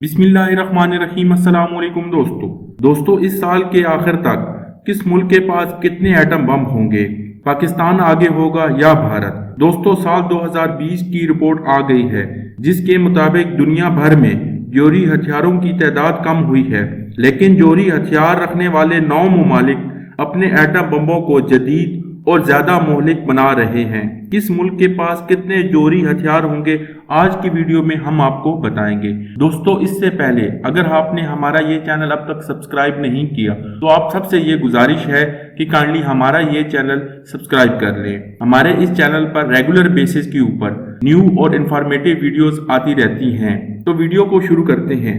बिस्मिल्लाहिर्रहमानिर्रहीम। अस्सलाम वालेकुम दोस्तों इस साल के आखिर तक किस मुल्क के पास कितने एटम बम होंगे? पाकिस्तान आगे होगा या भारत? दोस्तों साल 2020 की रिपोर्ट आ गई है जिसके मुताबिक दुनिया भर में जोहरी हथियारों की तादाद कम हुई है, लेकिन जोहरी हथियार रखने वाले 9 ममालिक अपने एटम बमों को जदीद और ज्यादा मोहलिक बना रहे हैं। किस मुल्क के पास कितने जोहरी हथियार होंगे, आज की वीडियो में हम आपको बताएंगे। दोस्तों इससे पहले अगर आपने हमारा ये चैनल अब तक सब्सक्राइब नहीं किया तो आप सबसे ये गुजारिश है कि काइंडली हमारा ये चैनल सब्सक्राइब कर लें। हमारे इस चैनल पर रेगुलर बेसिस के ऊपर न्यू और इंफॉर्मेटिव वीडियोस आती रहती हैं। तो वीडियो को शुरू करते हैं।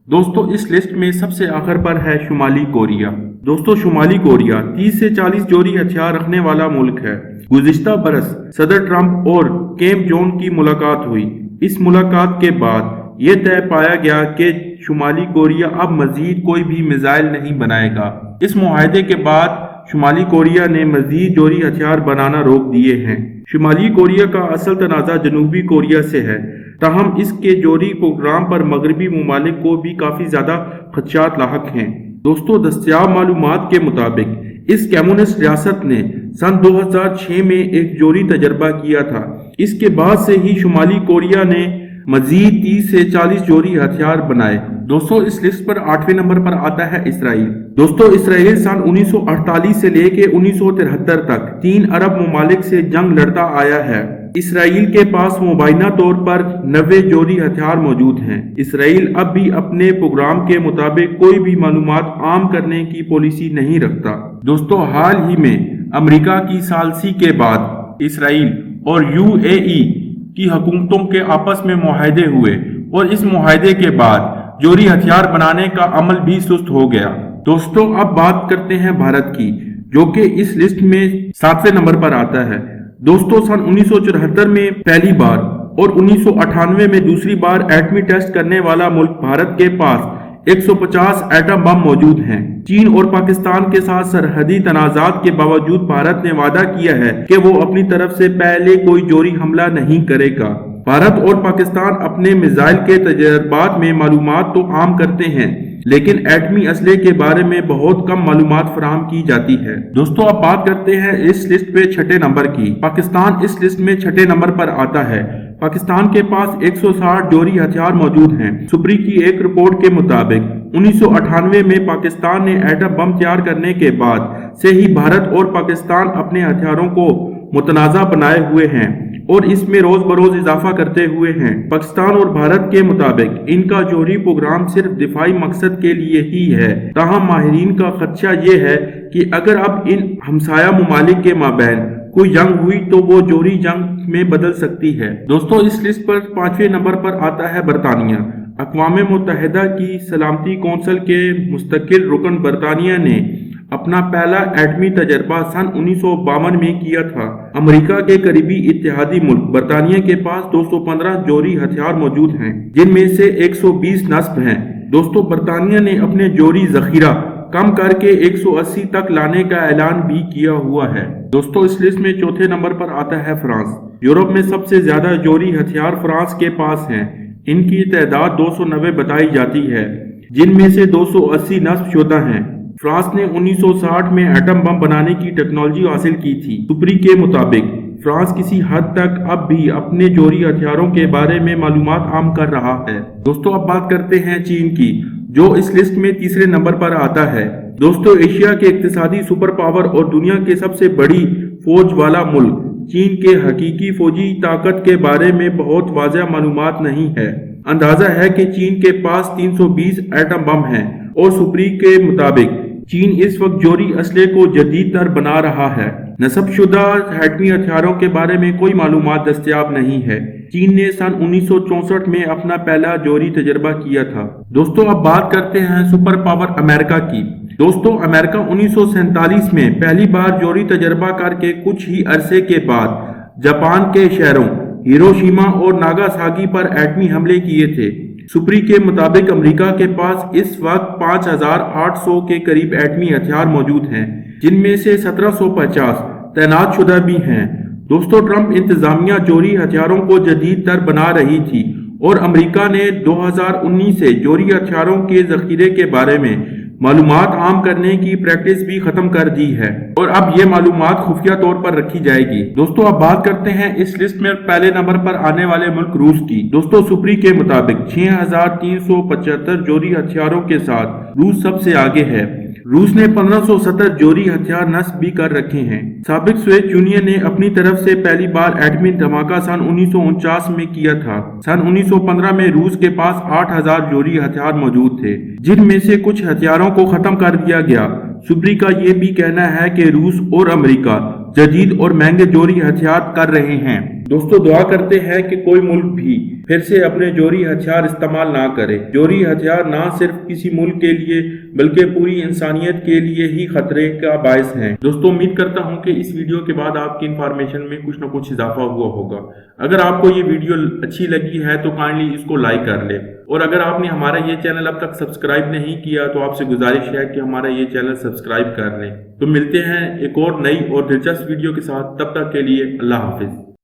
दोस्तों इस लिस्ट में सबसे आखिर पर है शुमाली कोरिया। दोस्तों शुमाली कोरिया 30 से 40 जोहरी हथियार रखने वाला मुल्क है। गुज़िश्ता बरस सदर ट्रंप और किम जोंग की मुलाकात हुई। इस मुलाकात के बाद यह तय पाया गया कि शुमाली कोरिया अब मजीद कोई भी मिसाइल नहीं बनाएगा। इस मुआहदे के बाद शुमाली कोरिया ने मजीद जोहरी हथियार बनाना रोक दिए हैं। शुमाली कोरिया का असल तनाज़ा जनूबी कोरिया से है, ताहम इसके जोहरी प्रोग्राम पर मगरबी ममालिक को भी काफी ज्यादा खदशात लाहक हैं। दोस्तों दस्तयाब मालूमात के मुताबिक इस कम्युनिस्ट रियासत ने सन 2006 में एक जोहरी तजर्बा किया था। इसके बाद से ही शुमाली कोरिया ने मजीद 30 से 40 जोहरी हथियार बनाए। दोस्तों इस लिस्ट पर 8वें नंबर पर आता है इसराइल। दोस्तों इसराइल सन 1948 से लेके 1973 तक 3 अरब ममालिक से जंग लड़ता आया है। इसराइल के पास मुबैना तौर पर 90 जोहरी हथियार मौजूद हैं। इसराइल अब भी अपने प्रोग्राम के मुताबिक कोई भी मालूमात आम करने की पॉलिसी नहीं रखता। दोस्तों हाल ही में अमेरिका की सालसी के बाद इसराइल और यूएई की हुकूमतों के आपस में मुआहदे हुए और इस मुआहदे के बाद जोहरी हथियार बनाने का अमल भी सुस्त हो गया। दोस्तों अब बात करते हैं भारत की, जो कि इस लिस्ट में 7वें नंबर पर आता है। दोस्तों सन 1974 में पहली बार और 1998 में दूसरी बार एटमी टेस्ट करने वाला मुल्क भारत के पास 150 एटम बम मौजूद हैं। चीन और पाकिस्तान के साथ सरहदी तनाजात के बावजूद भारत ने वादा किया है कि वो अपनी तरफ से पहले कोई जोहरी हमला नहीं करेगा। भारत और पाकिस्तान अपने मिसाइल के तजर्बात में मालूमात तो आम करते हैं, लेकिन एटमी असले के बारे में बहुत कम मालूमात फराहम की जाती है। दोस्तों अब बात करते हैं इस लिस्ट पे 6ठे नंबर की। पाकिस्तान इस लिस्ट में 6ठे नंबर पर आता है। पाकिस्तान के पास 160 जोहरी हथियार मौजूद हैं। सुप्री की एक रिपोर्ट के मुताबिक 1998 में पाकिस्तान ने एटम बम तैयार करने के बाद से ही भारत और पाकिस्तान अपने हथियारों को मुतनाज़ा बनाए हुए हैं और इसमें रोज बरोज इजाफा करते हुए हैं। पाकिस्तान और भारत के मुताबिक इनका जोहरी प्रोग्राम सिर्फ दिफाई मकसद के लिए ही है। ताहम माहिरीन का खदशा ये है कि अगर अब इन हमसाया ममालिक के माबैन कोई जंग हुई तो वो जोहरी जंग में बदल सकती है। दोस्तों इस लिस्ट पर 5वें नंबर पर आता है बरतानिया। अक़वाम मुत्तहिदा की सलामती कौंसिल के मुस्तकिल रुकन बरतानिया ने अपना पहला एटमी तजर्बा सन 1952 में किया था। अमेरिका के करीबी इत्तेहादी मुल्क बरतानिया के पास 215 जोहरी हथियार मौजूद हैं, जिनमें से 120 नस्ब हैं। दोस्तों बरतानिया ने अपने जोहरी जखीरा कम करके 180 तक लाने का ऐलान भी किया हुआ है। दोस्तों इस लिस्ट में 4थे नंबर पर आता है फ्रांस। यूरोप में सबसे ज्यादा जोहरी हथियार फ्रांस के पास हैं। इनकी तादाद 290 बताई जाती है, जिनमें से 280 नस्ब शुदा हैं। फ्रांस ने 1960 में एटम बम बनाने की टेक्नोलॉजी हासिल की थी। सुप्री के मुताबिक फ्रांस किसी हद तक अब भी अपने जोहरी हथियारों के बारे में मालूमात आम कर रहा है। दोस्तों अब बात करते हैं चीन की, जो इस लिस्ट में 3रे नंबर पर आता है। दोस्तों एशिया के इक्तिसादी सुपर पावर और दुनिया के सबसे बड़ी फौज वाला मुल्क चीन के हकीकी फौजी ताकत के बारे में बहुत वाज़ेह मालूमात नहीं है। अंदाजा है कि चीन के पास 320 एटम बम हैं और सुप्री के मुताबिक चीन इस वक्त जोहरी असले को जदीद तर बना रहा है। नस्बशुदा एटमी हथियारों के बारे में कोई मालूमात दस्तयाब नहीं है। चीन ने सन 1964 में अपना पहला जोहरी तजर्बा किया था। दोस्तों अब बात करते हैं सुपर पावर अमेरिका की। दोस्तों अमेरिका 1947 में पहली बार जोहरी तजर्बा करके कुछ ही अरसे के बाद जापान के शहरों हिरोशिमा और नागासाकी पर एटमी हमले किए थे। सुप्री के मुताबिक अमेरिका के पास इस वक्त 5800 के करीब एटमी हथियार मौजूद हैं, जिनमें से 1750 तैनात शुदा भी हैं। दोस्तों ट्रंप इंतजामिया जोहरी हथियारों को जदीद तर बना रही थी और अमेरिका ने 2019 से जोहरी हथियारों के जखीरे के बारे में मालूमात आम करने की प्रैक्टिस भी खत्म कर दी है और अब ये मालूमात खुफिया तौर पर रखी जाएगी। दोस्तों अब बात करते हैं इस लिस्ट में पहले नंबर पर आने वाले मुल्क रूस की। दोस्तों सुप्री के मुताबिक 6375 जोहरी हथियारों के साथ रूस सबसे आगे है। रूस ने 1570 जोहरी हथियार नस्ब भी कर रखे हैं। साबिक सोवियत यूनियन ने अपनी तरफ से पहली बार एटमी धमाका सन 1949 में किया था। सन 1915 में रूस के पास 8000 जोहरी हथियार मौजूद थे, जिनमें से कुछ हथियारों को खत्म कर दिया गया। सुप्री का ये भी कहना है कि रूस और अमेरिका जदीद और महंगे जोहरी हथियार कर रहे हैं। दोस्तों दुआ करते हैं कि कोई मुल्क भी फिर से अपने जोहरी हथियार इस्तेमाल ना करे। जोहरी हथियार ना सिर्फ किसी मुल्क के लिए बल्कि पूरी इंसानियत के लिए ही खतरे का बायस हैं। दोस्तों उम्मीद करता हूं कि इस वीडियो के बाद आपकी इंफॉर्मेशन में कुछ ना कुछ इजाफा हुआ होगा। अगर आपको ये वीडियो अच्छी लगी है तो काइंडली इसको लाइक कर ले, और अगर आपने हमारा ये चैनल अब तक सब्सक्राइब नहीं किया तो आपसे गुजारिश है कि हमारा ये चैनल सब्सक्राइब कर लें। तो मिलते हैं एक और नई और दिलचस्प वीडियो के साथ, तब तक के लिए अल्लाह हाफिज।